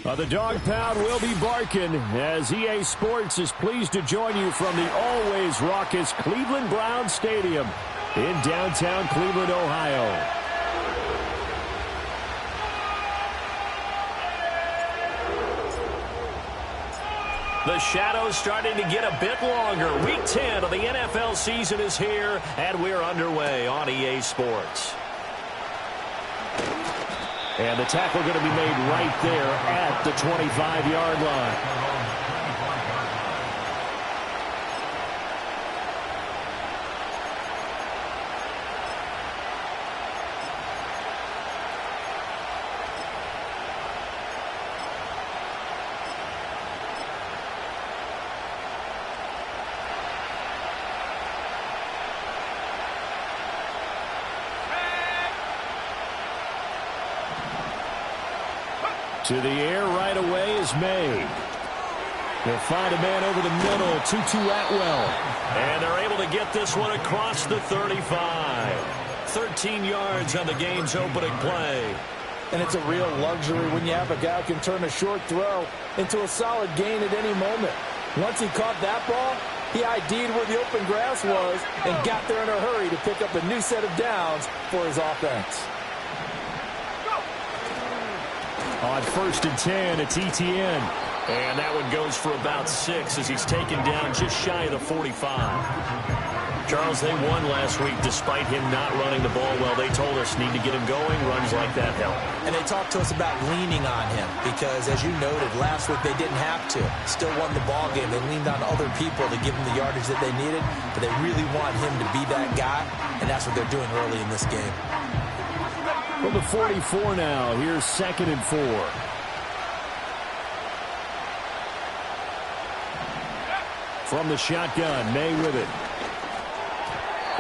The dog pound will be barking as EA Sports is pleased to join you from the always raucous Cleveland Browns Stadium in downtown Cleveland, Ohio. The shadow's starting to get a bit longer. Week 10 of the NFL season is here, and we're underway on EA Sports. And the tackle going to be made right there at the 25-yard line. To the air right away is May. They'll find a man over the middle, Tutu Atwell. And they're able to get this one across the 35. 13 yards on the game's opening play. And it's a real luxury when you have a guy who can turn a short throw into a solid gain at any moment. Once he caught that ball, he ID'd where the open grass was and got there in a hurry to pick up a new set of downs for his offense. On 1st and 10, it's ETN. And that one goes for about 6 as he's taken down just shy of the 45. Charles, they won last week despite him not running the ball well. They told us need to get him going. Runs like that help. And they talked to us about leaning on him because, as you noted, last week they didn't have to. Still won the ball game. They leaned on other people to give them the yardage that they needed. But they really want him to be that guy, and that's what they're doing early in this game. From the 44 now, here's 2nd and 4. From the shotgun, May with it.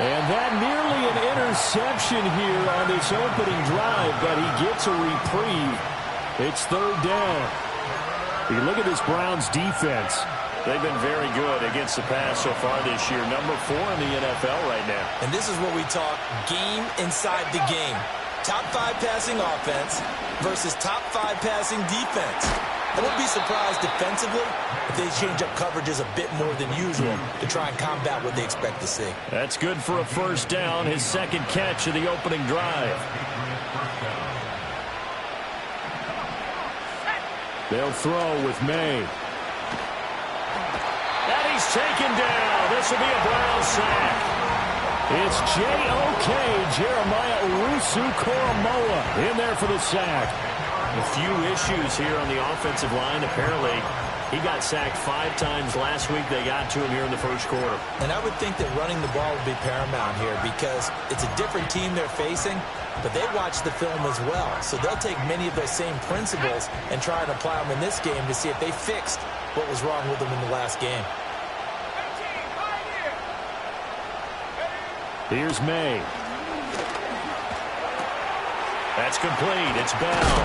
And that nearly an interception here on this opening drive, but he gets a reprieve. It's 3rd down. You look at this Browns defense. They've been very good against the pass so far this year. Number 4 in the NFL right now. And this is what we talk game inside the game. Top 5 passing offense versus top 5 passing defense. I wouldn't be surprised defensively if they change up coverages a bit more than usual to try and combat what they expect to see. That's good for a 1st down, his 2nd catch of the opening drive. They'll throw with May. And he's taken down. This will be a Brown sack. It's J.O.K. Jeremiah Owusu-Koramoah in there for the sack. A few issues here on the offensive line. Apparently, he got sacked 5 times last week. They got to him here in the 1st quarter. And I would think that running the ball would be paramount here because it's a different team they're facing, but they watch the film as well. So they'll take many of those same principles and try and apply them in this game to see if they fixed what was wrong with them in the last game. Here's May. That's complete. It's Bell.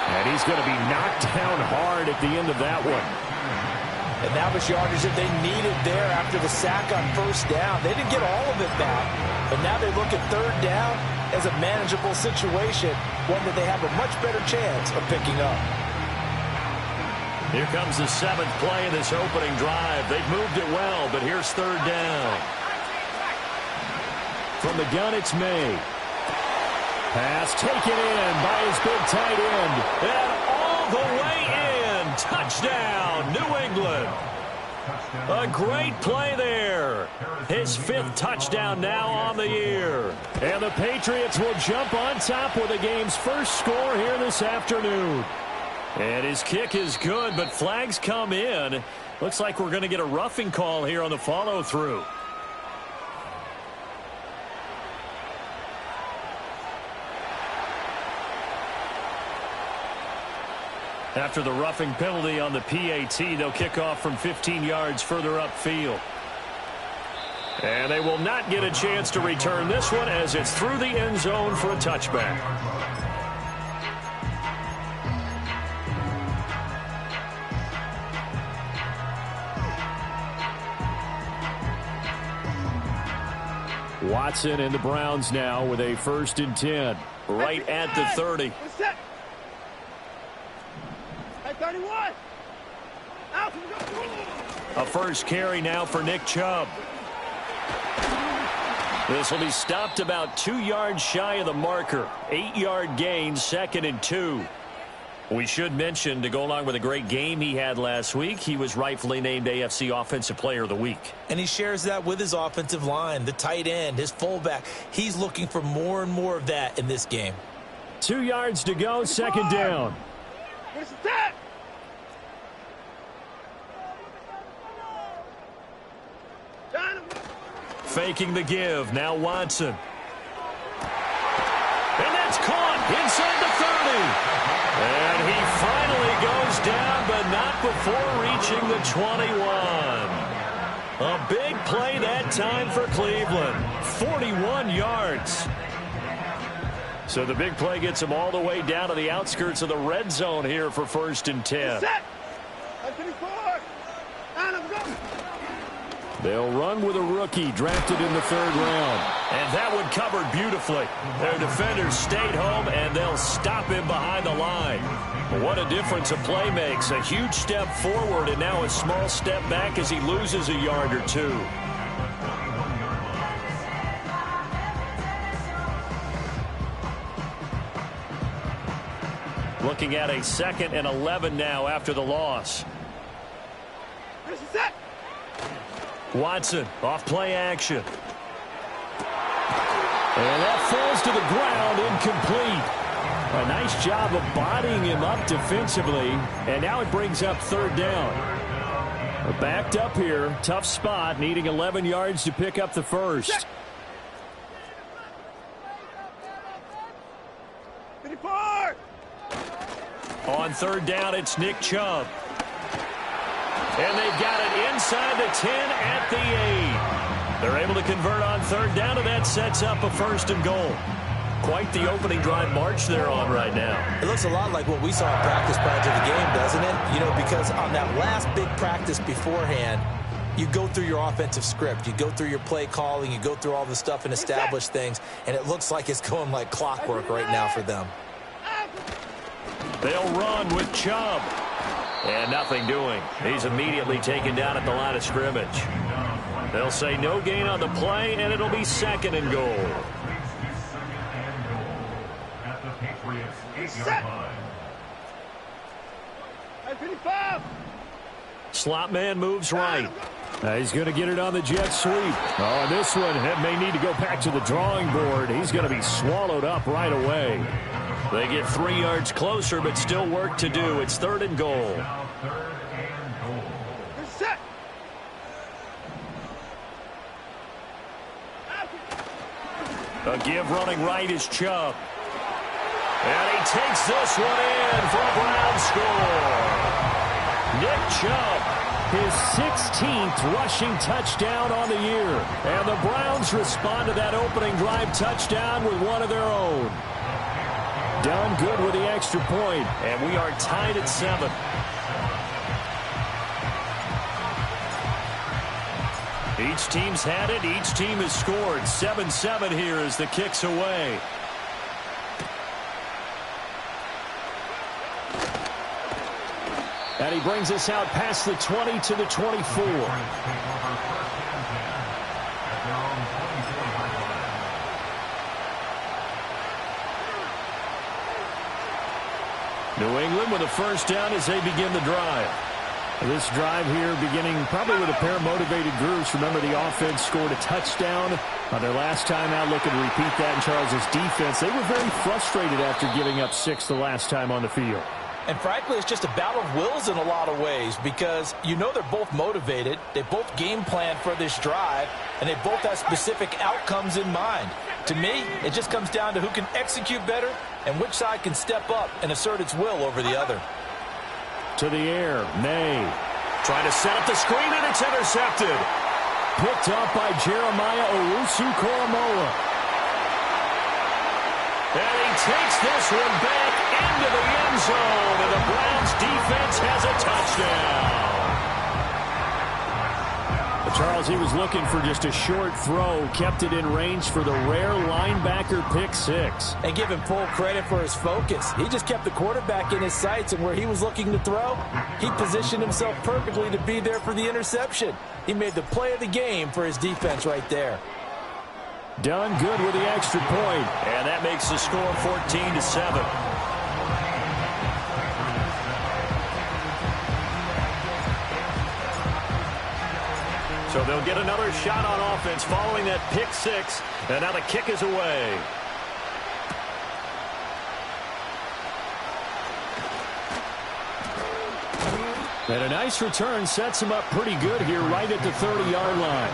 And he's going to be knocked down hard at the end of that one. And that was yardage that they needed there after the sack on 1st down. They didn't get all of it back, but now they look at 3rd down as a manageable situation, one that they have a much better chance of picking up. Here comes the 7th play of this opening drive. They've moved it well, but here's 3rd down. From the gun, it's May. Pass taken in by his big tight end. And all the way in. Touchdown, New England. A great play there. His 5th touchdown now on the year. And the Patriots will jump on top with the game's first score here this afternoon. And his kick is good, but flags come in. Looks like we're going to get a roughing call here on the follow-through. After the roughing penalty on the PAT, they'll kick off from 15 yards further upfield. And they will not get a chance to return this one as it's through the end zone for a touchback. Watson and the Browns now with a 1st and 10. Right at the 30. 31. Out. A first carry now for Nick Chubb. This will be stopped about 2 yards shy of the marker. 8-yard gain, 2nd and 2. We should mention, to go along with a great game he had last week, he was rightfully named AFC Offensive Player of the Week. And he shares that with his offensive line, the tight end, his fullback. He's looking for more and more of that in this game. 2 yards to go, 2nd down. Faking the give. Now Watson. And that's caught inside the 30. And he finally goes down, but not before reaching the 21. A big play that time for Cleveland. 41 yards. So the big play gets him all the way down to the outskirts of the red zone here for 1st and 10. They'll run with a rookie drafted in the 3rd round. And that one covered beautifully. Their defenders stayed home, and they'll stop him behind the line. What a difference a play makes. A huge step forward and now a small step back as he loses a yard or two. Looking at a 2nd and 11 now after the loss. Watson off play action. And that falls to the ground, incomplete. A nice job of bodying him up defensively. And now it brings up 3rd down. We're backed up here. Tough spot, needing 11 yards to pick up the first. On 3rd down, it's Nick Chubb. And they've got it inside the 10 at the 8. They're able to convert on 3rd down, and that sets up a 1st and goal. Quite the opening drive march they're on right now. It looks a lot like what we saw in practice prior to the game, doesn't it? You know, because on that last big practice beforehand, you go through your offensive script. You go through your play calling. You go through all the stuff and establish things. And it looks like it's going like clockwork right now for them. They'll run with Chubb. And nothing doing. He's immediately taken down at the line of scrimmage. They'll say no gain on the play, and it'll be 2nd and goal. Slot man moves right. He's going to get it on the jet sweep. Oh, and this one may need to go back to the drawing board. He's going to be swallowed up right away. They get 3 yards closer, but still work to do. It's 3rd and goal. A give running right is Chubb. And he takes this one in for a Brown score. Nick Chubb, his 16th rushing touchdown on the year. And the Browns respond to that opening drive touchdown with one of their own. Done good with the extra point, and we are tied at 7. Each team's had it. Each team has scored. 7-7 here as the kick's away. And he brings us out past the 20 to the 24. New England with a first down as they begin the drive. This drive here beginning probably with a pair of motivated groups. Remember, the offense scored a touchdown on their last time out. Looking to repeat that in Charles' defense. They were very frustrated after giving up 6 the last time on the field. And frankly, it's just a battle of wills in a lot of ways because you know they're both motivated. They both game plan for this drive, and they both have specific outcomes in mind. To me, it just comes down to who can execute better and which side can step up and assert its will over the other. To the air, May. Trying to set up the screen, and it's intercepted. Picked up by Jeremiah Owusu-Koramoah. And he takes this one back into the end zone, and the Browns defense has a touchdown. Charles, he was looking for just a short throw, kept it in range for the rare linebacker pick six. And give him full credit for his focus. He just kept the quarterback in his sights, and where he was looking to throw, he positioned himself perfectly to be there for the interception. He made the play of the game for his defense right there. Done good with the extra point. And that makes the score 14-7. So they'll get another shot on offense following that pick six. And now the kick is away. And a nice return sets him up pretty good here right at the 30-yard line.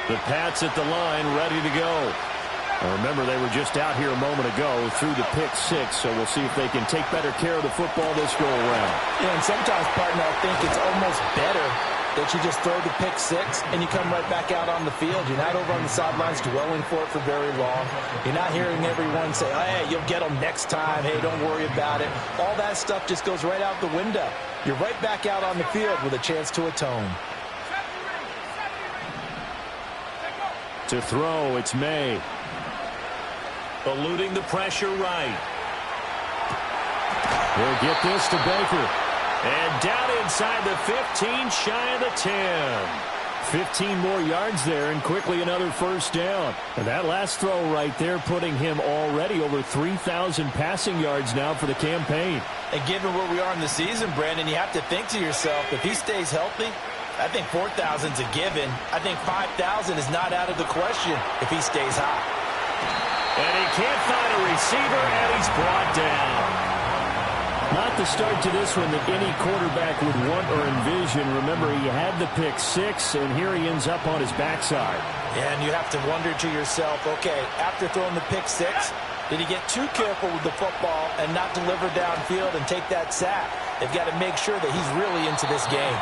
The Pats at the line, ready to go. And remember, they were just out here a moment ago through the pick six, so we'll see if they can take better care of the football this go-around. Yeah, and sometimes, partner, I think it's almost better that you just throw the pick six and you come right back out on the field. You're not over on the sidelines dwelling for it for very long. You're not hearing everyone say, hey, you'll get them next time. Hey, don't worry about it. All that stuff just goes right out the window. You're right back out on the field with a chance to atone. To throw, it's May. Eluding the pressure right. He'll get this to Baker. And down inside the 15, shy of the 10. 15 more yards there, and quickly another first down. And that last throw right there putting him already over 3,000 passing yards now for the campaign. And given where we are in the season, Brandon, you have to think to yourself, if he stays healthy, I think 4,000's a given. I think 5,000 is not out of the question if he stays hot. And he can't find a receiver, and he's brought down. Not the start to this one that any quarterback would want or envision. Remember, he had the pick six, and here he ends up on his backside. Yeah, and you have to wonder to yourself, okay, after throwing the pick six, did he get too careful with the football and not deliver downfield and take that sack? They've got to make sure that he's really into this game.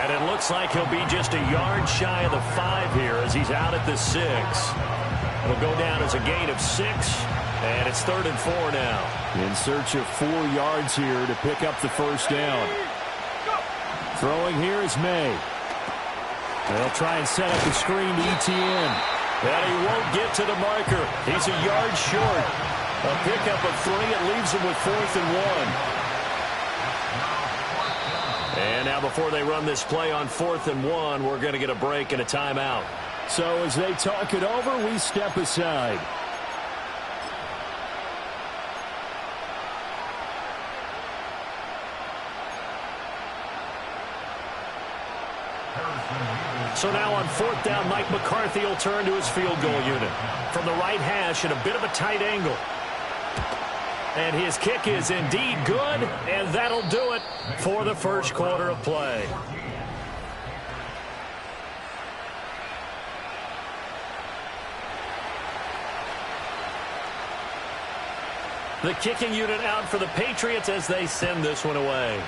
And it looks like he'll be just a yard shy of the 5 here as he's out at the 6. It'll go down as a gain of 6, and it's 3rd and 4 now. In search of 4 yards here to pick up the first down. Throwing here is May. They'll try and set up the screen to ETN. And he won't get to the marker. He's a yard short. A pickup of 3. It leaves him with 4th and 1. And now before they run this play on 4th and 1, we're going to get a break and a timeout. So as they talk it over, we step aside. So now on 4th down, Mike McCarthy will turn to his field goal unit. From the right hash at a bit of a tight angle. And his kick is indeed good, and that'll do it for the first quarter of play. The kicking unit out for the Patriots as they send this one away.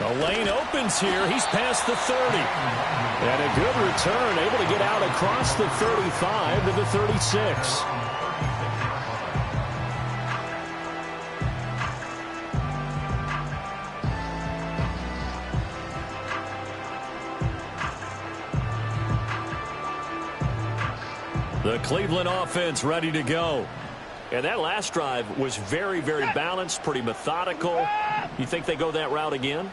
The lane opens here. He's past the 30. And a good return, able to get out across the 35 to the 36. The Cleveland offense ready to go. And that last drive was very, very balanced, pretty methodical. You think they go that route again?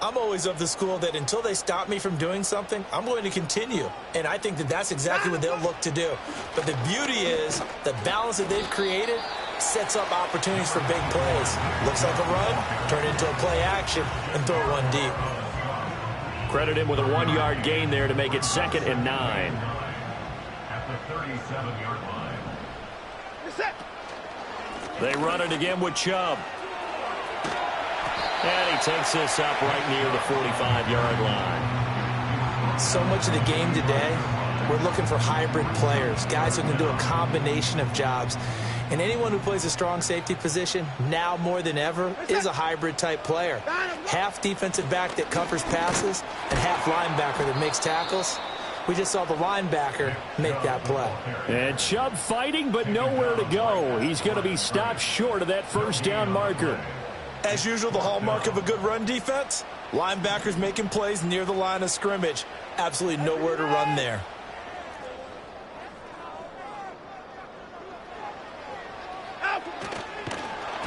I'm always of the school that until they stop me from doing something, I'm going to continue. And I think that that's exactly what they'll look to do. But the beauty is the balance that they've created sets up opportunities for big plays. Looks like a run, turn it into a play action, and throw one deep. Credit him with a 1-yard gain there to make it 2nd and 9. At the 37-yard line. They run it again with Chubb. And he takes this up right near the 45-yard line. So much of the game today, we're looking for hybrid players, guys who can do a combination of jobs. And anyone who plays a strong safety position, now more than ever, is a hybrid-type player. Half defensive back that covers passes and half linebacker that makes tackles. We just saw the linebacker make that play. And Chubb fighting, but nowhere to go. He's going to be stopped short of that first down marker. As usual, the hallmark of a good run defense, linebackers making plays near the line of scrimmage. Absolutely nowhere to run there.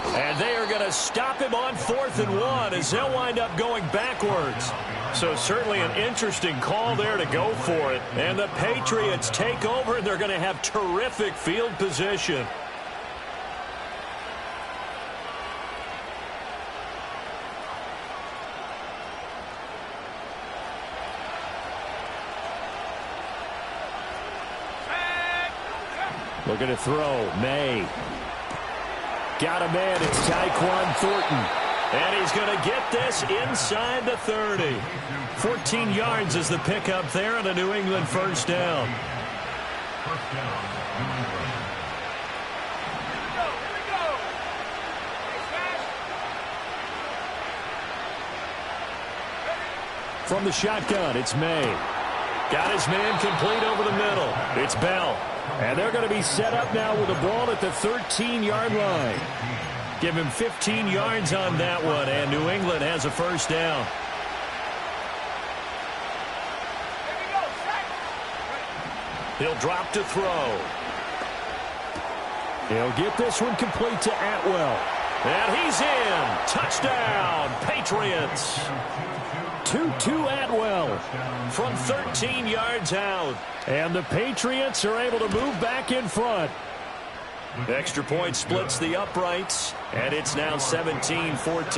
And they are going to stop him on 4th and 1 as they'll wind up going backwards. So certainly an interesting call there to go for it. And the Patriots take over, and they're going to have terrific field position. Looking to throw. May. Got a man. It's Tyquan Thornton. And he's going to get this inside the 30. 14 yards is the pickup there on a New England first down. First down, New England. From the shotgun, it's May. Got his man complete over the middle. It's Bell. And they're going to be set up now with the ball at the 13-yard line. Give him 15 yards on that one, and New England has a first down. He'll drop to throw. He'll get this one complete to Atwell. And he's in. Touchdown, Patriots. 2-2 Atwell from 13 yards out. And the Patriots are able to move back in front. Extra point splits the uprights, and it's now 17-14. Browns,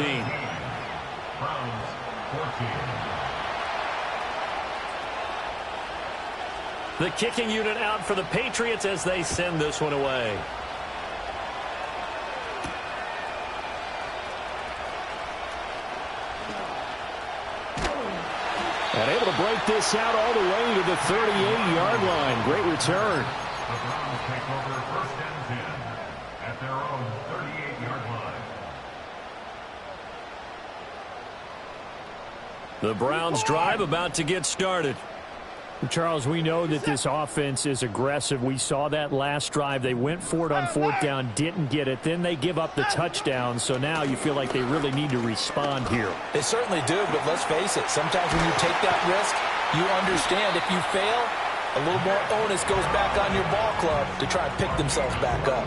14. The kicking unit out for the Patriots as they send this one away. And able to break this out all the way to the 38-yard line. Great return. The Browns take over 1st and 10 at their own 38-yard line. The Browns drive about to get started. Charles, we know that this offense is aggressive. We saw that last drive. They went for it on 4th down, didn't get it. Then they give up the touchdown. So now you feel like they really need to respond here. They certainly do, but let's face it. Sometimes when you take that risk, you understand if you fail, a little more onus goes back on your ball club to try and pick themselves back up.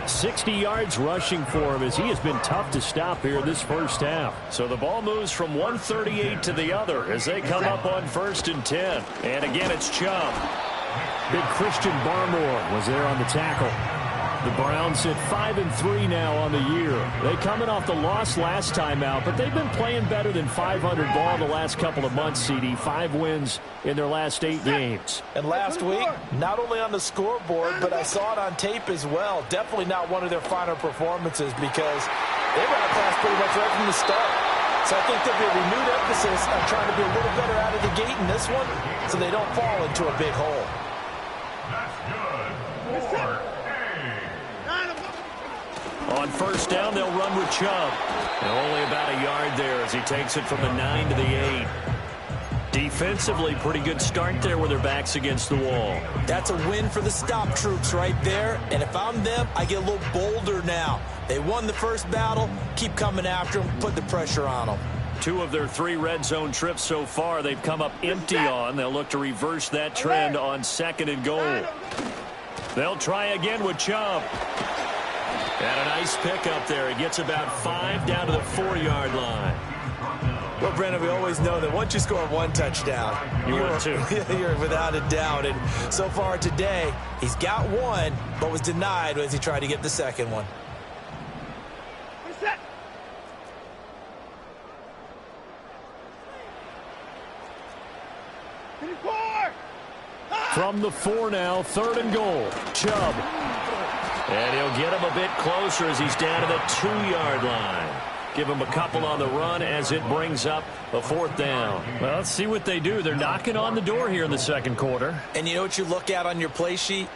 60 yards rushing for him as he has been tough to stop here this first half. So the ball moves from 138 to the other as they come up on 1st and 10. And again, it's Chubb. Big Christian Barmore was there on the tackle. The Browns sit 5-3 now on the year. They coming off the loss last time out, but they've been playing better than 500 ball the last couple of months, CD. 5 wins in their last 8 games. And last week, not only on the scoreboard, but I saw it on tape as well. Definitely not one of their finer performances because they were outclassed pretty much right from the start. So I think there'll be a renewed emphasis on trying to be a little better out of the gate in this one so they don't fall into a big hole. That's good. 4A. On 1st down, they'll run with Chubb. And only about a yard there as he takes it from the 9 to the 8. Defensively, pretty good start there with their backs against the wall. That's a win for the stop troops right there. And if I'm them, I get a little bolder now. They won the first battle. Keep coming after them. Put the pressure on them. 2 of their 3 red zone trips so far, they've come up empty on. They'll look to reverse that trend on 2nd and goal. They'll try again with Chubb. And a nice pick up there. He gets about 5 down to the 4-yard line. Well, Brendan, we always know that once you score 1 touchdown, you're without a doubt. And so far today, he's got 1, but was denied as he tried to get the 2nd one. From the 4 now, 3rd and goal. Chubb. And he'll get him a bit closer as he's down to the 2-yard line. Give him a couple on the run as it brings up a 4th down. Well, let's see what they do. They're knocking on the door here in the 2nd quarter. And you know what you look at on your play sheet?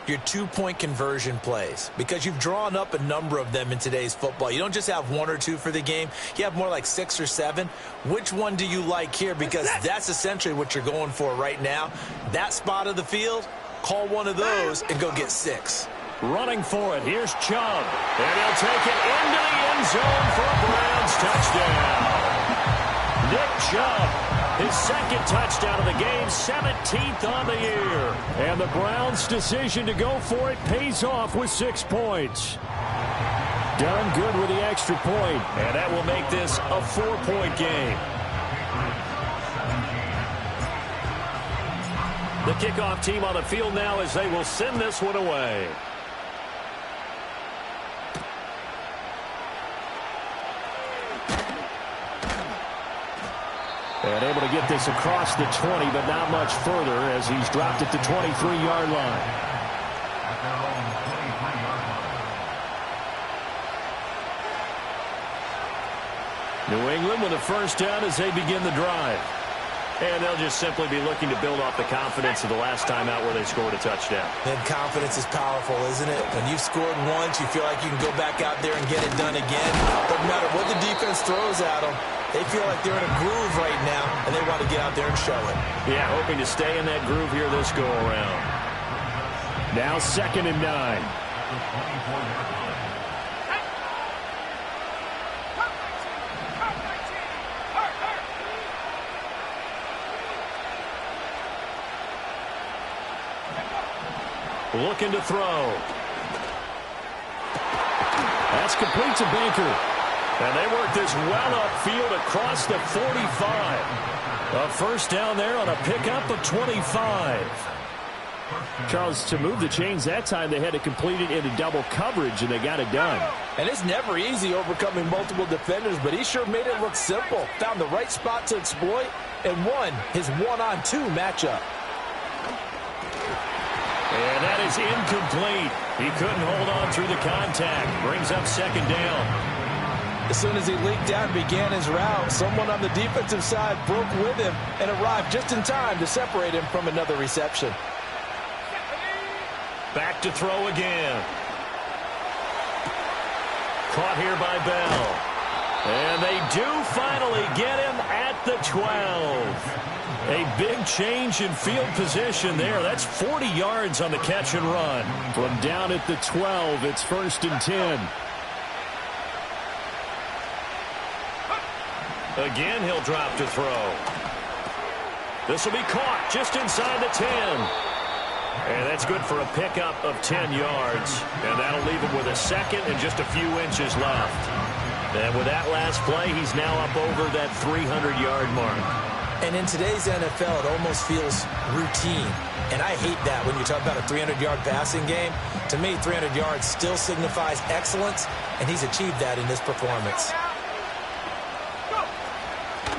your two-point conversion plays, because you've drawn up a number of them in today's football. You don't just have one or two for the game. You have more like 6 or 7. Which one do you like here? Because that's essentially what you're going for right now. That spot of the field, call one of those and go get 6. Running for it, here's Chubb. And he'll take it into the end zone for a Browns touchdown. Nick Chubb, his second touchdown of the game, 17th on the year. And the Browns' decision to go for it pays off with 6 points. Done good with the extra point. And that will make this a 4-point game. The kickoff team on the field now as they will send this one away. And able to get this across the 20, but not much further as he's dropped it to 23-yard line. New England with a first down as they begin the drive. And they'll just simply be looking to build off the confidence of the last time out where they scored a touchdown. And confidence is powerful, isn't it? When you've scored once, you feel like you can go back out there and get it done again. Doesn't matter what the defense throws at them. They feel like they're in a groove right now, and they want to get out there and show it. Yeah, hoping to stay in that groove here this go-around. Now 2nd and 9. Looking to throw. That's complete to Baker. And they work this well upfield across the 45. A first down there on a pickup of 25. Charles, to move the chains that time, they had to complete it into double coverage, and they got it done. And it's never easy overcoming multiple defenders, but he sure made it look simple. Found the right spot to exploit and won his 1-on-2 matchup. And that is incomplete. He couldn't hold on through the contact. Brings up 2nd down. As soon as he leaked out and began his route, someone on the defensive side broke with him and arrived just in time to separate him from another reception. Back to throw again. Caught here by Bell. And they do finally get him at the 12. A big change in field position there. That's 40 yards on the catch and run. From down at the 12, it's 1st and 10. Again, he'll drop to throw. This will be caught just inside the 10. And that's good for a pickup of 10 yards. And that'll leave him with a 2nd and just a few inches left. And with that last play, he's now up over that 300-yard mark. And in today's NFL, it almost feels routine. And I hate that when you talk about a 300-yard passing game. To me, 300 yards still signifies excellence, and he's achieved that in this performance.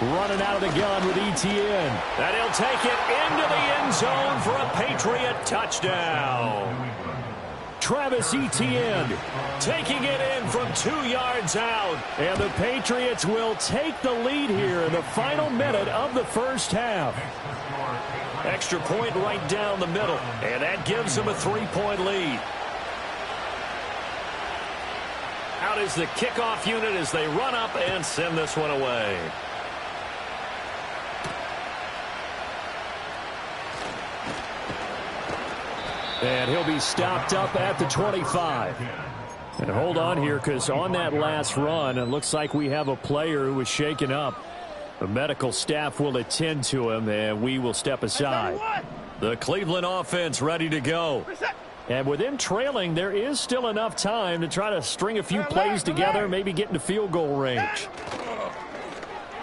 Running out of the gun with Etienne. And he'll take it into the end zone for a Patriot touchdown. Travis Etienne taking it in from 2 yards out. And the Patriots will take the lead here in the final minute of the first half. Extra point right down the middle. And that gives them a 3-point lead. Out is the kickoff unit as they run up and send this one away. And he'll be stopped up at the 25. And hold on here, because on that last run, it looks like we have a player who was shaken up. The medical staff will attend to him, and we will step aside. The Cleveland offense ready to go. And with them trailing, there is still enough time to try to string a few plays together, maybe get into field goal range.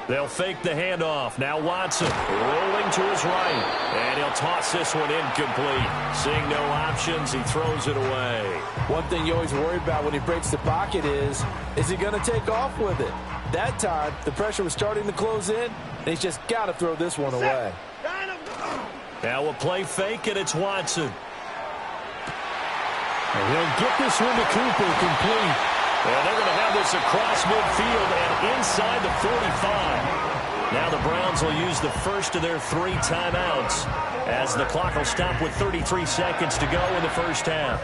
They'll fake the handoff. Now Watson rolling to his right. And he'll toss this one incomplete. Seeing no options, he throws it away. One thing you always worry about when he breaks the pocket is he going to take off with it? That time, the pressure was starting to close in, and he's just got to throw this one away. Now we'll play fake, and it's Watson. And he'll get this one to Cooper complete. And they're going to have this across midfield and inside the 45. Now the Browns will use the first of their 3 timeouts as the clock will stop with 33 seconds to go in the first half.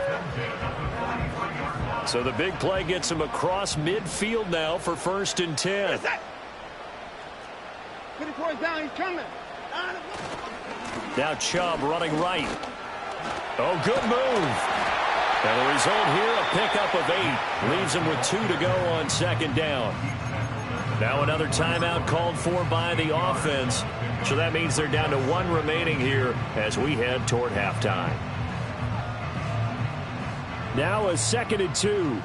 So the big play gets him across midfield now for 1st and 10. Down, he's coming. Now Chubb running right. Oh, good move. And the result here, a pickup of 8. Leaves him with 2 to go on 2nd down. Now another timeout called for by the offense. So that means they're down to 1 remaining here as we head toward halftime. Now a 2nd and 2.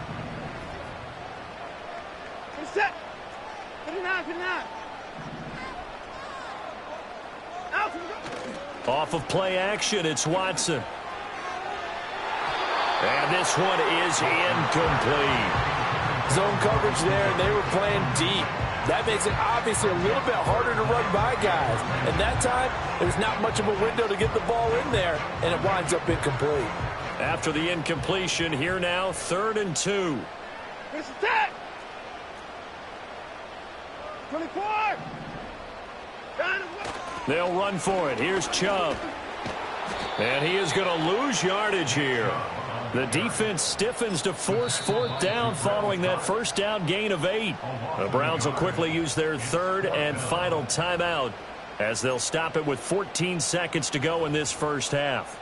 Set. 59, 59. Off of play action, it's Watson. And this one is incomplete. Zone coverage there, and they were playing deep. That makes it obviously a little bit harder to run by guys. And that time, there's not much of a window to get the ball in there, and it winds up incomplete. After the incompletion, here now, 3rd and 2. This is that. 24. They'll run for it. Here's Chubb. And he is going to lose yardage here. The defense stiffens to force 4th down following that 1st down gain of 8. The Browns will quickly use their 3rd and final timeout as they'll stop it with 14 seconds to go in this first half.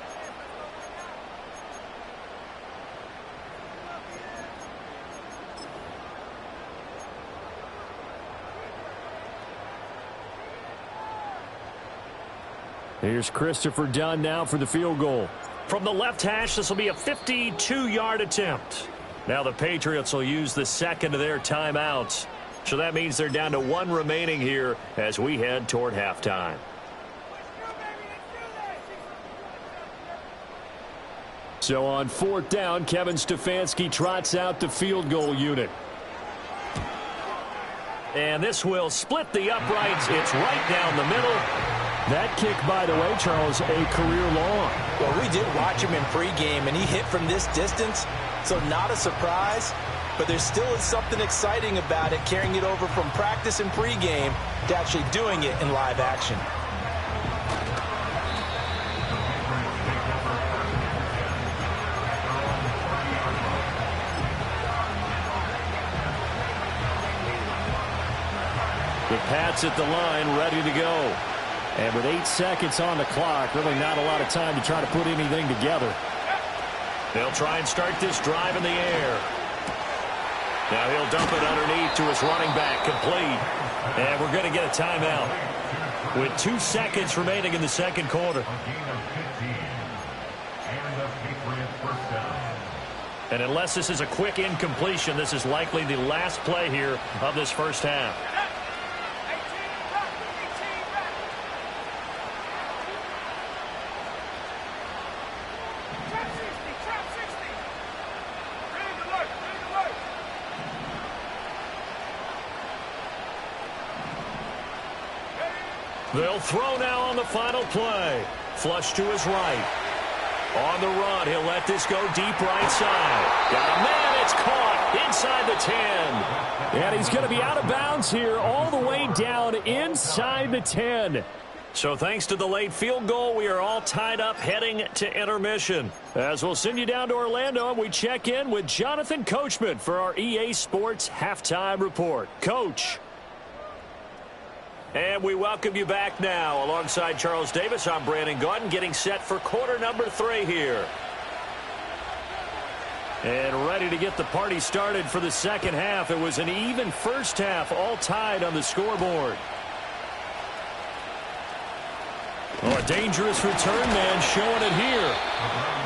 Here's Christopher Dunn now for the field goal. From the left hash, this will be a 52-yard attempt. Now the Patriots will use the 2nd of their timeouts. So that means they're down to 1 remaining here as we head toward halftime. So on 4th down, Kevin Stefanski trots out the field goal unit. And this will split the uprights. It's right down the middle. That kick, by the way, Charles, a career long. Well, we did watch him in pregame, and he hit from this distance, so not a surprise. But there still is something exciting about it, carrying it over from practice and pregame to actually doing it in live action. The Pats at the line, ready to go. And with 8 seconds on the clock, really not a lot of time to try to put anything together. They'll try and start this drive in the air. Now he'll dump it underneath to his running back, complete. And we're going to get a timeout with 2 seconds remaining in the 2nd quarter. And unless this is a quick incompletion, this is likely the last play here of this first half. They'll throw now on the final play. Flush to his right. On the run, he'll let this go deep right side. Got a man, it's caught inside the 10. And he's going to be out of bounds here all the way down inside the 10. So thanks to the late field goal, we are all tied up heading to intermission. As we'll send you down to Orlando, and we check in with Jonathan Coachman for our EA Sports Halftime Report. Coach. And we welcome you back now. Alongside Charles Davis, I'm Brandon Gaudin, getting set for quarter number 3 here. And ready to get the party started for the 2nd half. It was an even first half, all tied on the scoreboard. Oh, a dangerous return man showing it here.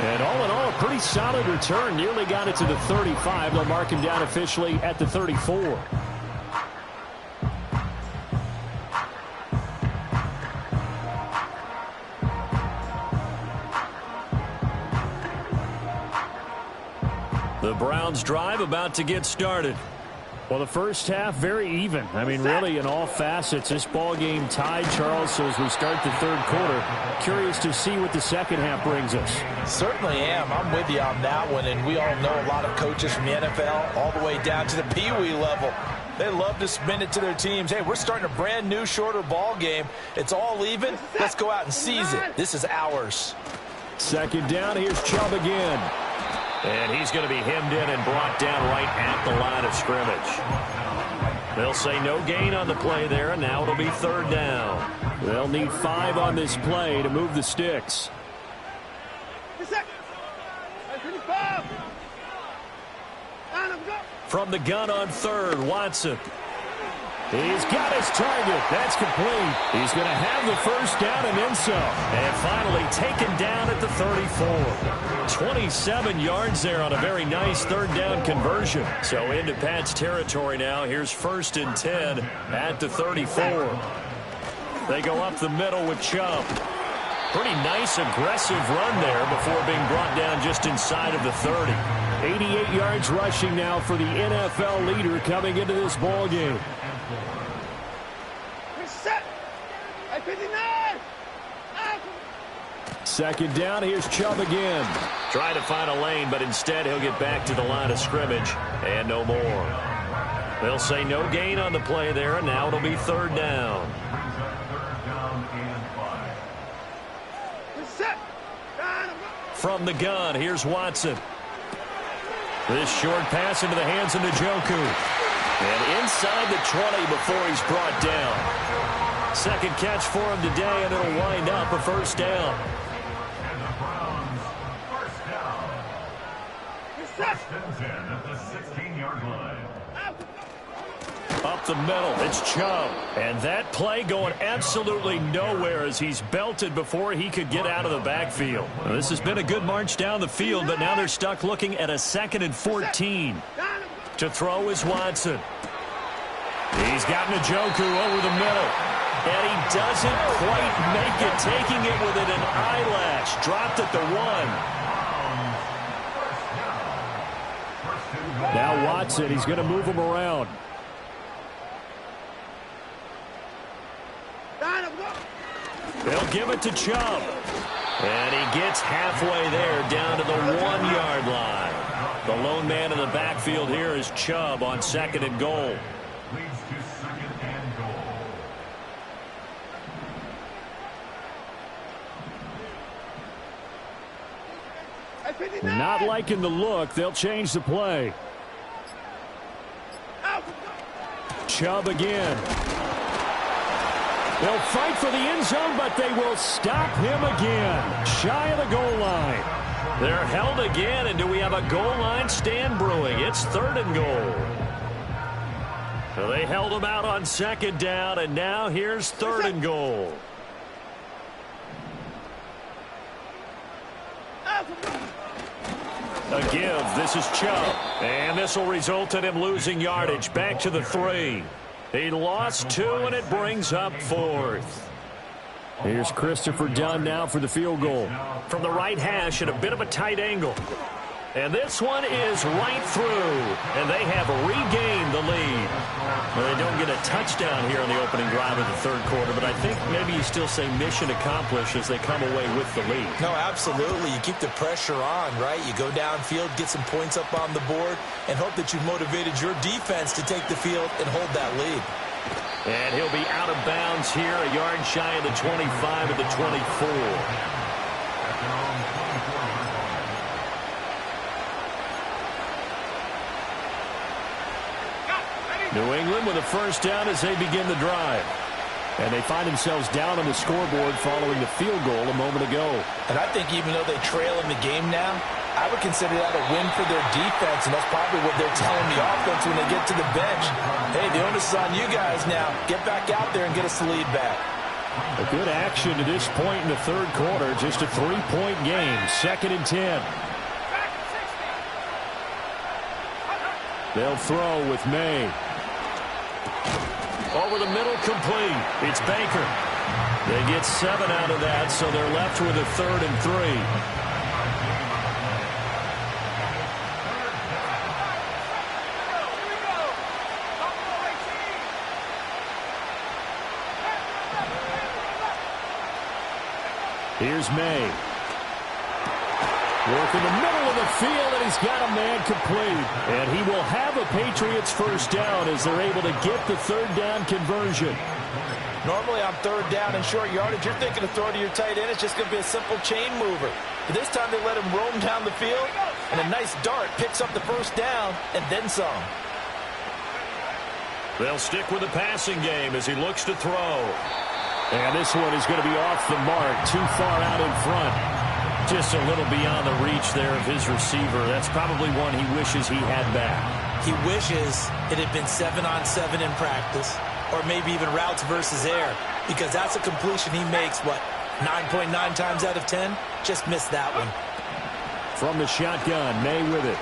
And all in all, a pretty solid return. Nearly got it to the 35. They'll mark him down officially at the 34. The Browns drive about to get started. Well, the first half, very even. I mean, really, in all facets, this ball game tied, Charles. So as we start the 3rd quarter, curious to see what the 2nd half brings us. Certainly am. I'm with you on that one, and we all know a lot of coaches from the NFL all the way down to the Pee Wee level. They love to spin it to their teams. Hey, we're starting a brand new, shorter ball game. It's all even. Let's go out and seize it. This is ours. Second down, here's Chubb again. And he's going to be hemmed in and brought down right at the line of scrimmage. They'll say no gain on the play there, and now it'll be third down. They'll need 5 on this play to move the sticks. From the gun on third, Watson. He's got his target. That's complete. He's going to have the first down and then some. And finally taken down at the 34. 27 yards there on a very nice third down conversion. So into Pat's territory now. Here's 1st and 10 at the 34. They go up the middle with Chubb. Pretty nice aggressive run there before being brought down just inside of the 30. 88 yards rushing now for the NFL leader coming into this ball game. Second down, here's Chubb again. Trying to find a lane, but instead he'll get back to the line of scrimmage and no more. They'll say no gain on the play there, and now it'll be third down. From the gun, here's Watson. This short pass into the hands of Njoku. And inside the 20 before he's brought down. Second catch for him today, and it'll wind up a first down. And the Browns, first down. First and 10 at the 16-yard line. Up the middle, it's Chubb. And that play going absolutely nowhere as he's belted before he could get out of the backfield. Now, this has been a good march down the field, but now they're stuck looking at a 2nd and 14. To throw is Watson. He's got Njoku over the middle. And he doesn't quite make it, taking it within an eyelash. Dropped at the 1. Now Watson, he's going to move him around. They'll give it to Chubb. And he gets halfway there down to the 1-yard line. The lone man in the backfield here is Chubb on 2nd and goal. Leads to 2nd and goal. Not liking the look. They'll change the play. Chubb again. They'll fight for the end zone, but they will stop him again. Shy of the goal line. They're held again, and do we have a goal line stand brewing? It's 3rd and goal. So they held him out on 2nd down, and now here's 3rd and goal. A give. This is Chubb. And this will result in him losing yardage back to the 3. He lost 2, and it brings up 4th. Here's Christopher Dunn now for the field goal. From the right hash at a bit of a tight angle. And this one is right through. And they have regained the lead. Well, they don't get a touchdown here on the opening drive of the 3rd quarter, but I think maybe you still say mission accomplished as they come away with the lead. No, absolutely. You keep the pressure on, right? You go downfield, get some points up on the board, and hope that you've motivated your defense to take the field and hold that lead. And he'll be out of bounds here, a yard shy of the 25 at the 24. New England with a first down as they begin the drive. And they find themselves down on the scoreboard following the field goal a moment ago. And I think even though they trail in the game now, I would consider that a win for their defense, and that's probably what they're telling the offense when they get to the bench. Hey, the onus is on you guys now. Get back out there and get us the lead back. A good action to this point in the 3rd quarter. Just a 3-point game. 2nd and 10. They'll throw with May. Over the middle, complete. It's Baker. They get 7 out of that, so they're left with a 3rd and 3. Here's May. Working the middle of the field, and he's got a man complete. And he will have a Patriots first down as they're able to get the third down conversion. Normally on third down and short yardage, you're thinking of throwing to your tight end. It's just going to be a simple chain mover. But this time they let him roam down the field, and a nice dart picks up the first down and then some. They'll stick with the passing game as he looks to throw. And this one is going to be off the mark, too far out in front. Just a little beyond the reach there of his receiver. That's probably one he wishes he had back. He wishes it had been 7-on-7 in practice, or maybe even routes versus air, because that's a completion he makes, 9.9 times out of 10? Just missed that one. From the shotgun, May with it.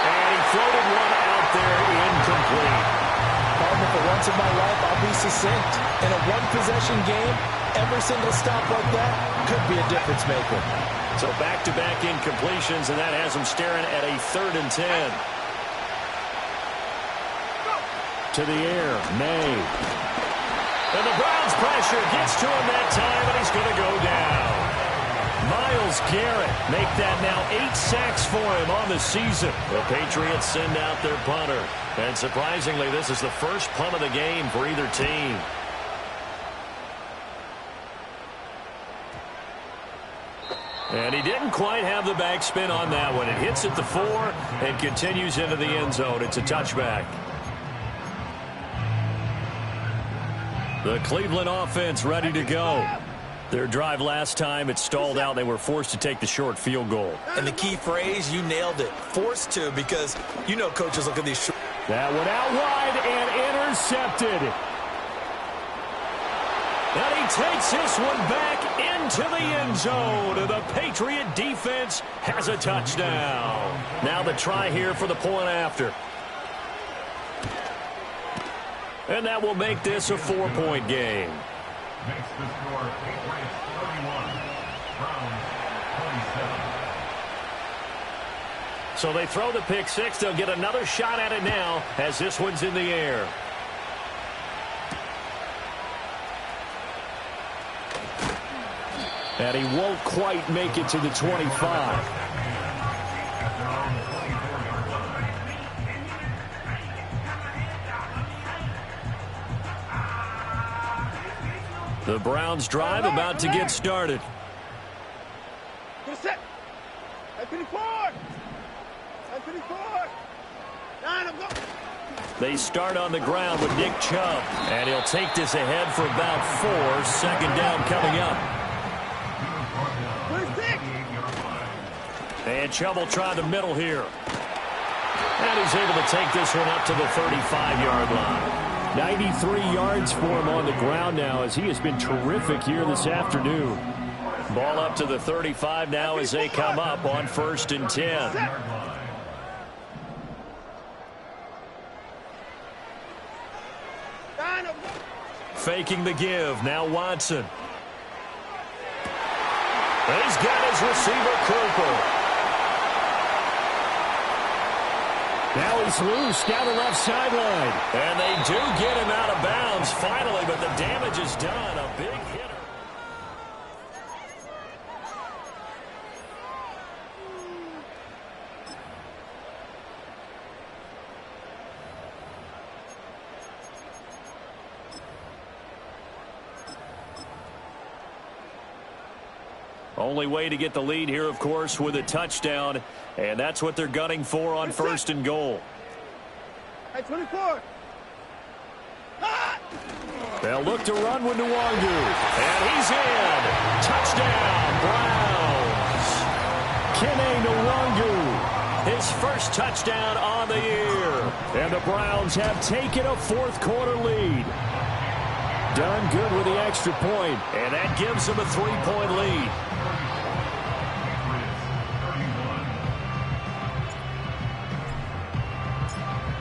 And he floated one out there incomplete. For once in my life, I'll be succinct. In a one-possession game, every single stop like that could be a difference maker. So back-to-back incompletions, and that has him staring at a 3rd and 10. To the air, May. And the Browns pressure gets to him that time, and he's going to go down. Myles Garrett make that now 8 sacks for him on the season. The Patriots send out their punter. And surprisingly, this is the first punt of the game for either team. And he didn't quite have the backspin on that one. It hits at the 4 and continues into the end zone. It's a touchback. The Cleveland offense ready to go. Their drive last time, it stalled out. They were forced to take the short field goal. And the key phrase, you nailed it. Forced to, because you know coaches look at these short. That one out wide and intercepted. And he takes this one back into the end zone. The Patriot defense has a touchdown. Now the try here for the point after. And that will make this a 4-point game. Makes the score Patriots 31, Browns 27. So they throw the pick six. They'll get another shot at it now as this one's in the air. And he won't quite make it to the 25. The Browns drive about to get started. Get set. 54. 9, I'm going. They start on the ground with Nick Chubb. And he'll take this ahead for about 4. Second down coming up. 26. And Chubb will try the middle here. And he's able to take this one up to the 35-yard line. 93 yards for him on the ground now as he has been terrific here this afternoon. Ball up to the 35 now as they come up on 1st and 10. Faking the give. Now Watson. He's got his receiver Cooper. Now he's loose down the left sideline. And they do get him out of bounds finally, but the damage is done. A big hitter. Only way to get the lead here, of course, with a touchdown. And that's what they're gunning for on 1st and goal. Hey, 24. They'll look to run with Nwangu. And he's in. Touchdown, Browns. Kene Nwangu. His first touchdown on the year. And the Browns have taken a fourth-quarter lead. Done good with the extra point. And that gives them a 3-point lead.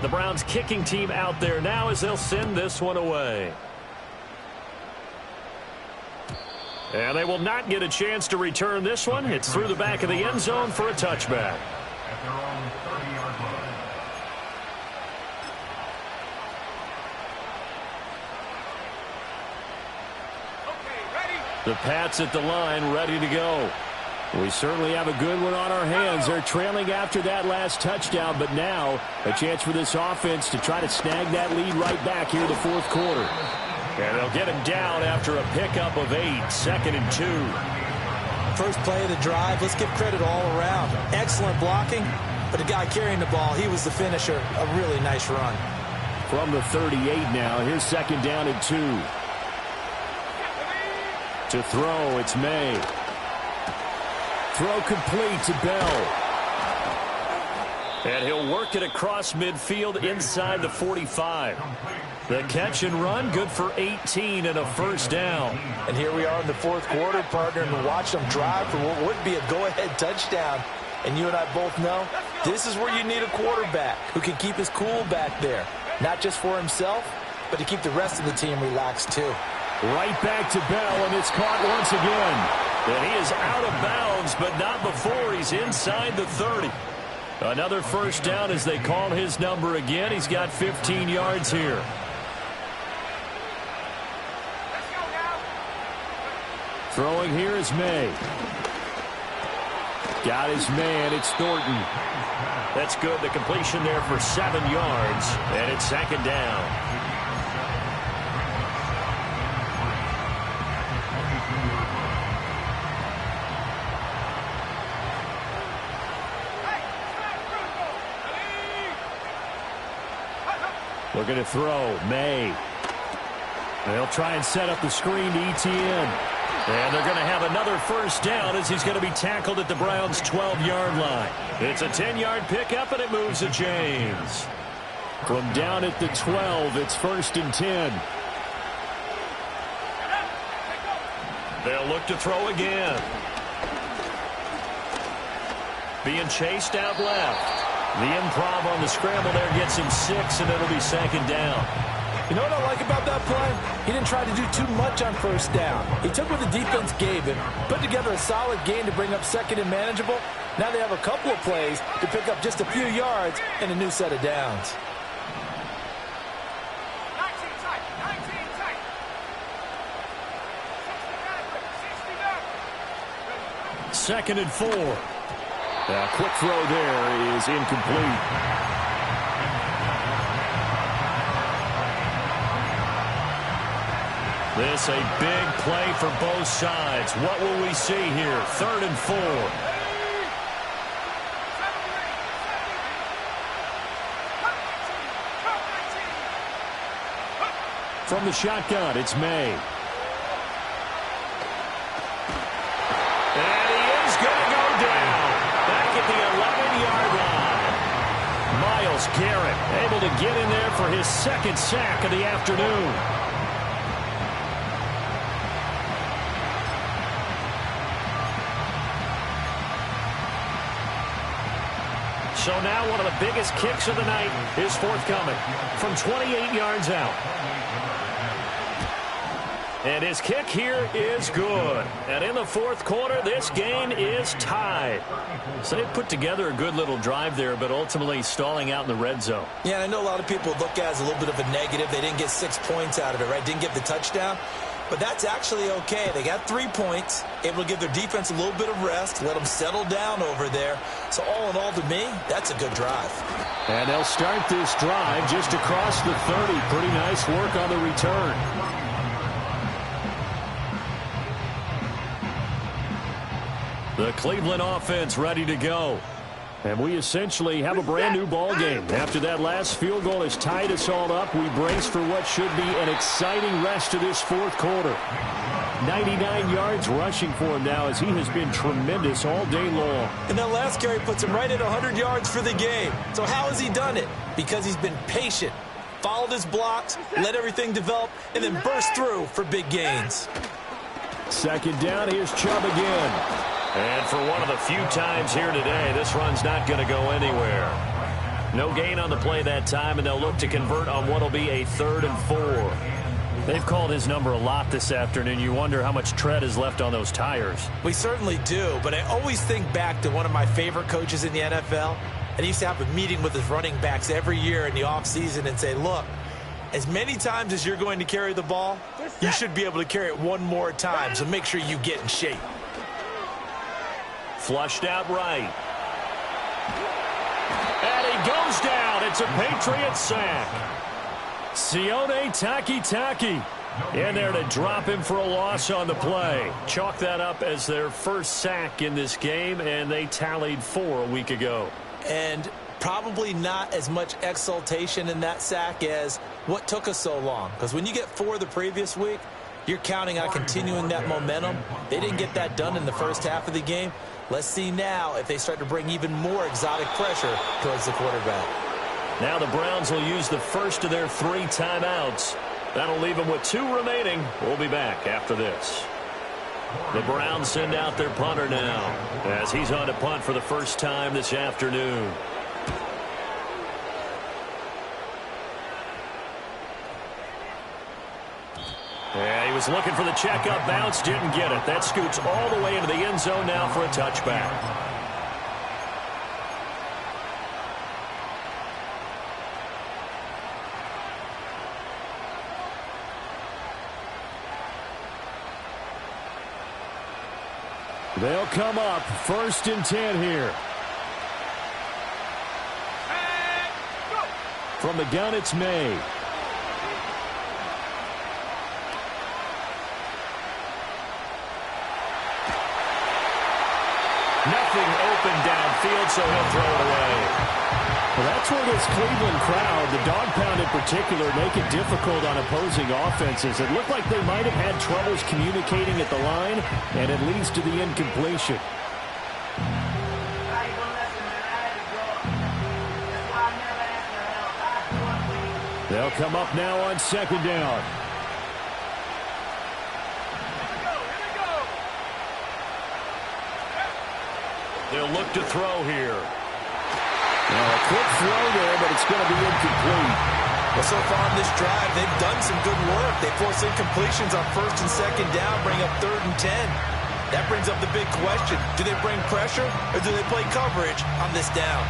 The Browns kicking team out there now as they'll send this one away. And they will not get a chance to return this one. It's through the back of the end zone for a touchback. At their own 30-yard line. Okay, ready? The Pats at the line, ready to go. We certainly have a good one on our hands. They're trailing after that last touchdown, but now a chance for this offense to try to snag that lead right back here in the fourth quarter. And they'll get him down after a pickup of 8, 2nd and 2. First play of the drive, let's give credit all around. Excellent blocking, but the guy carrying the ball, he was the finisher. A really nice run. From the 38 now, here's 2nd down and 2. To throw, it's May. Throw complete to Bell. And he'll work it across midfield inside the 45. The catch and run, good for 18 and a first down. And here we are in the fourth quarter, partner, and watch them drive for what would be a go-ahead touchdown. And you and I both know this is where you need a quarterback who can keep his cool back there. Not just for himself, but to keep the rest of the team relaxed too. Right back to Bell, and it's caught once again. And he is out of bounds, but not before he's inside the 30. Another first down as they call his number again. He's got 15 yards here. Throwing here is May. Got his man. It's Thornton. That's good. The completion there for 7 yards, and it's 2nd down. Looking to throw. May. They'll try and set up the screen to Etienne. And they're going to have another first down as he's going to be tackled at the Browns' 12-yard line. It's a 10-yard pickup, and it moves to James. From down at the 12, it's 1st and 10. They'll look to throw again. Being chased out left. The improv on the scramble there gets him 6, and it'll be 2nd down. You know what I like about that play? He didn't try to do too much on first down. He took what the defense gave him, put together a solid game to bring up 2nd and manageable. Now they have a couple of plays to pick up just a few yards and a new set of downs. 2nd and 4. A quick throw there is incomplete. This a big play for both sides. What will we see here? 3rd and 4. From the shotgun, it's May. And he is going to go down. Back at the 11-yard line. Myles Garrett able to get in there for his 2nd sack of the afternoon. So now one of the biggest kicks of the night is forthcoming from 28 yards out. And his kick here is good. And in the fourth quarter, this game is tied. So they put together a good little drive there, but ultimately stalling out in the red zone. Yeah, I know a lot of people look at it as a little bit of a negative. They didn't get 6 points out of it, right? Didn't get the touchdown. But that's actually okay. They got 3 points, able to give their defense a little bit of rest, let them settle down over there. So all in all, to me, that's a good drive. And they'll start this drive just across the 30. Pretty nice work on the return. The Cleveland offense ready to go. And we essentially have a brand new ball game. After that last field goal has tied us all up, we brace for what should be an exciting rest of this fourth quarter. 99 yards rushing for him now as he has been tremendous all day long. And that last carry puts him right at 100 yards for the game. So how has he done it? Because he's been patient, followed his blocks, let everything develop, and then burst through for big gains. 2nd down, here's Chubb again. And for one of the few times here today, this run's not going to go anywhere. No gain on the play that time, and they'll look to convert on what will be a 3rd and 4. They've called his number a lot this afternoon. You wonder how much tread is left on those tires. We certainly do, but I always think back to one of my favorite coaches in the NFL, and he used to have a meeting with his running backs every year in the offseason and say, look, As many times as you're going to carry the ball, you should be able to carry it one more time, so make sure you get in shape. Flushed out right. And he goes down. It's a Patriot sack. Sione Takitaki in there to drop him for a loss on the play. Chalk that up as their first sack in this game, and they tallied 4 a week ago. And probably not as much exultation in that sack as what took us so long. Because when you get 4 the previous week, you're counting on continuing that momentum. They didn't get that done in the first half of the game. Let's see now if they start to bring even more exotic pressure towards the quarterback. Now the Browns will use the first of their 3 timeouts. That'll leave them with 2 remaining. We'll be back after this. The Browns send out their punter now as he's on to punt for the first time this afternoon. Yeah, he was looking for the checkup bounce, didn't get it. That scoots all the way into the end zone now for a touchback. They'll come up 1st and 10 here. From the gun, it's May. Nothing open downfield, so he'll throw it away. Well, that's where this Cleveland crowd, the dog pound in particular, make it difficult on opposing offenses. It looked like they might have had troubles communicating at the line, and it leads to the incompletion. They'll come up now on 2nd down. They'll look to throw here. Well, a quick throw there, but it's going to be incomplete. Well, so far on this drive, they've done some good work. They force incompletions on 1st and 2nd down, bring up 3rd and 10. That brings up the big question. Do they bring pressure, or do they play coverage on this down?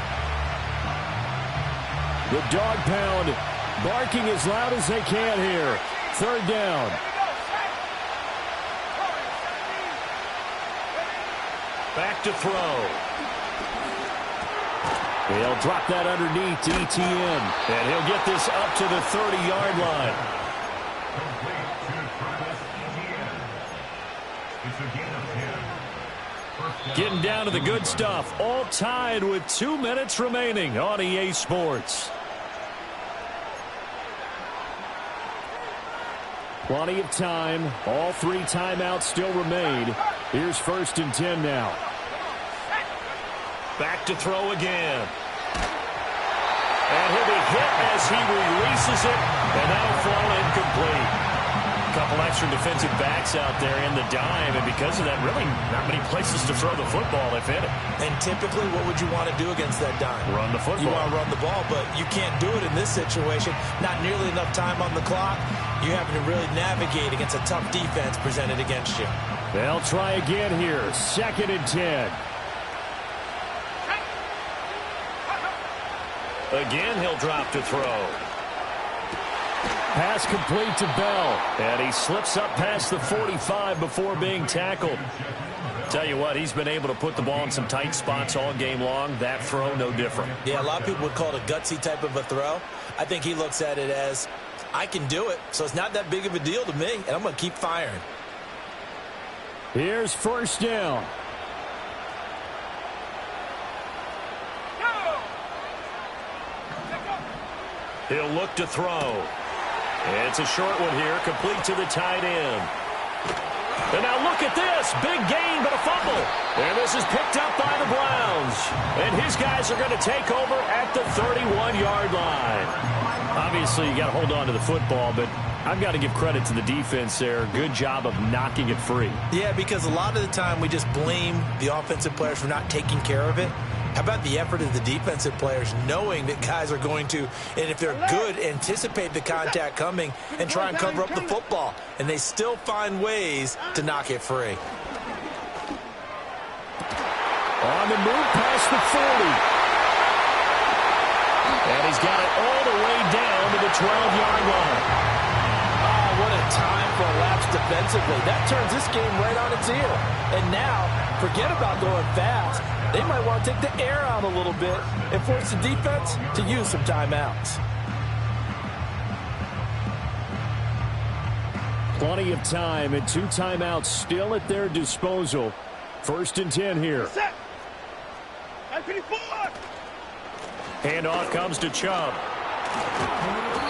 The dog pound barking as loud as they can here. 3rd down. Back to throw. He'll drop that underneath to ETN. And he'll get this up to the 30-yard line. Getting down to the good stuff. All tied with 2 minutes remaining on EA Sports. Plenty of time. All 3 timeouts still remain. Here's 1st and 10 now. Back to throw again. And he'll be hit as he releases it, and that'll fall incomplete. A couple extra defensive backs out there in the dime, and because of that, really not many places to throw the football, if any. And typically, what would you want to do against that dime? Run the football. You want to run the ball, but you can't do it in this situation. Not nearly enough time on the clock. You're having to really navigate against a tough defense presented against you. They'll try again here. 2nd and 10. Again, he'll drop to throw. Pass complete to Bell. And he slips up past the 45 before being tackled. Tell you what, he's been able to put the ball in some tight spots all game long. That throw, no different. Yeah, a lot of people would call it a gutsy type of a throw. I think he looks at it as, I can do it, so it's not that big of a deal to me, and I'm going to keep firing. Here's 1st down. He'll look to throw. It's a short one here, complete to the tight end. And now look at this. Big gain, but a fumble. And this is picked up by the Browns. And his guys are going to take over at the 31-yard line. Obviously, you got to hold on to the football, but I've got to give credit to the defense there. Good job of knocking it free. Yeah, because a lot of the time we just blame the offensive players for not taking care of it. How about the effort of the defensive players knowing that guys are going to, and if they're good, anticipate the contact coming and try and cover up the football. And they still find ways to knock it free. On the move past the 40. And he's got it all the way down to the 12-yard line. Oh, what a time for a lapse defensively. That turns this game right on its ear. And now, forget about going fast. They might want to take the air out a little bit and force the defense to use some timeouts. Plenty of time and 2 timeouts still at their disposal. 1st and 10 here. Set. 54. Handoff comes to Chubb.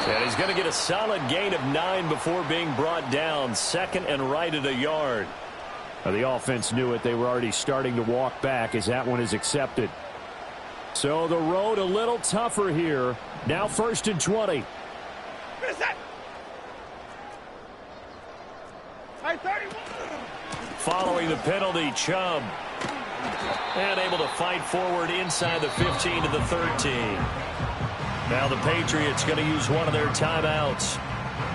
And he's going to get a solid gain of 9 before being brought down. 2nd and right at a yard. Now, the offense knew it. They were already starting to walk back as that one is accepted. So the road a little tougher here. Now 1st and 20. Set. 31. Following the penalty, Chubb. And able to fight forward inside the 15 to the 13. Now the Patriots going to use one of their timeouts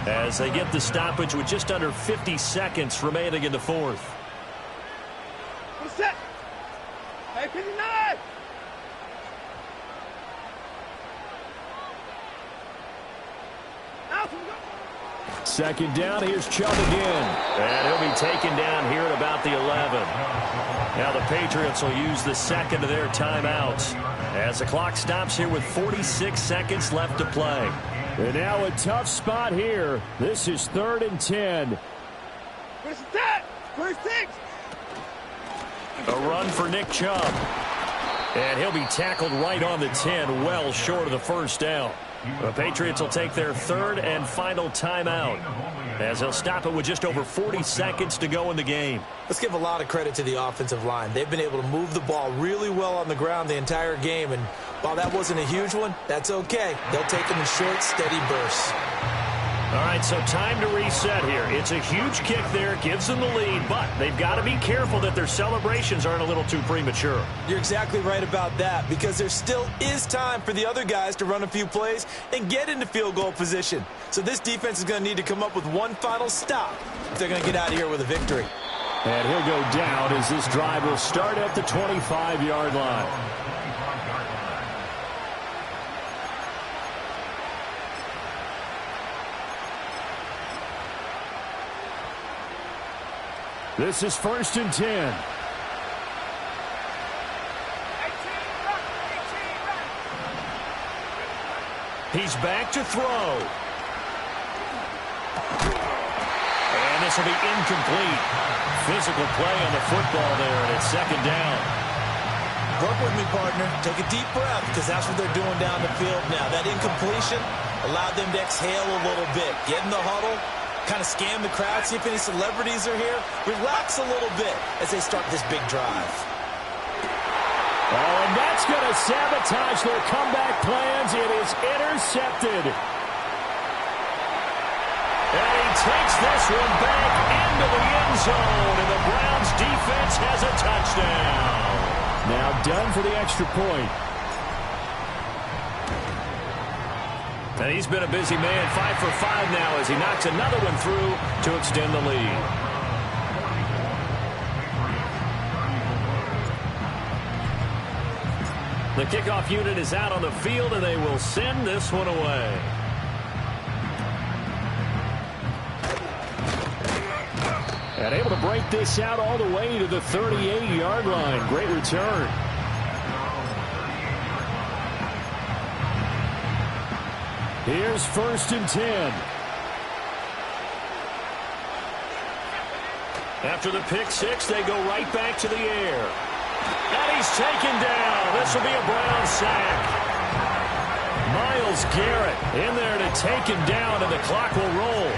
as they get the stoppage with just under 50 seconds remaining in the 4th. Set. 59. Out. 2nd down. Here's Chubb again. And he'll be taken down here at about the 11. Now the Patriots will use the 2nd of their timeouts as the clock stops here with 46 seconds left to play. And now a tough spot here. This is 3rd and 10. Where's that? 46. A run for Nick Chubb. And he'll be tackled right on the 10, well short of the 1st down. The Patriots will take their 3rd and final timeout as they'll stop it with just over 40 seconds to go in the game. Let's give a lot of credit to the offensive line. They've been able to move the ball really well on the ground the entire game, and while that wasn't a huge one, that's okay. They'll take them in short, steady bursts. All right, so time to reset here. It's a huge kick there, gives them the lead, but they've got to be careful that their celebrations aren't a little too premature. You're exactly right about that, because there still is time for the other guys to run a few plays and get into field goal position. So this defense is going to need to come up with one final stop if they're going to get out of here with a victory. And he'll go down as this drive will start at the 25-yard line. This is 1st and 10. He's back to throw. And this will be incomplete. Physical play on the football there, and it's 2nd down. Work with me, partner. Take a deep breath, because that's what they're doing down the field now. That incompletion allowed them to exhale a little bit. Get in the huddle. Kind of scan the crowd, see if any celebrities are here. Relax a little bit as they start this big drive. Oh, and that's going to sabotage their comeback plans. It is intercepted. And he takes this one back into the end zone, and the Browns defense has a touchdown. Now done for the extra point. And he's been a busy man, 5 for 5 now as he knocks another one through to extend the lead. The kickoff unit is out on the field, and they will send this one away. And able to break this out all the way to the 38-yard line. Great return. Here's 1st and 10. After the pick six, they go right back to the air. And he's taken down. This will be a Brown sack. Myles Garrett in there to take him down, and the clock will roll.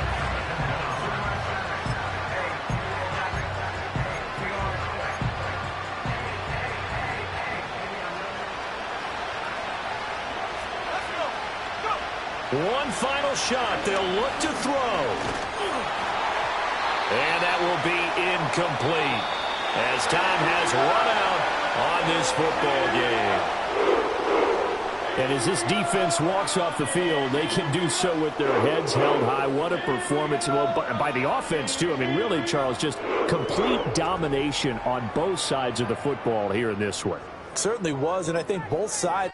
One final shot. They'll look to throw. And that will be incomplete as time has run out on this football game. And as this defense walks off the field, they can do so with their heads held high. What a performance. Well, by the offense, too. I mean, really, Charles, just complete domination on both sides of the football here in this one. Certainly was, and I think both sides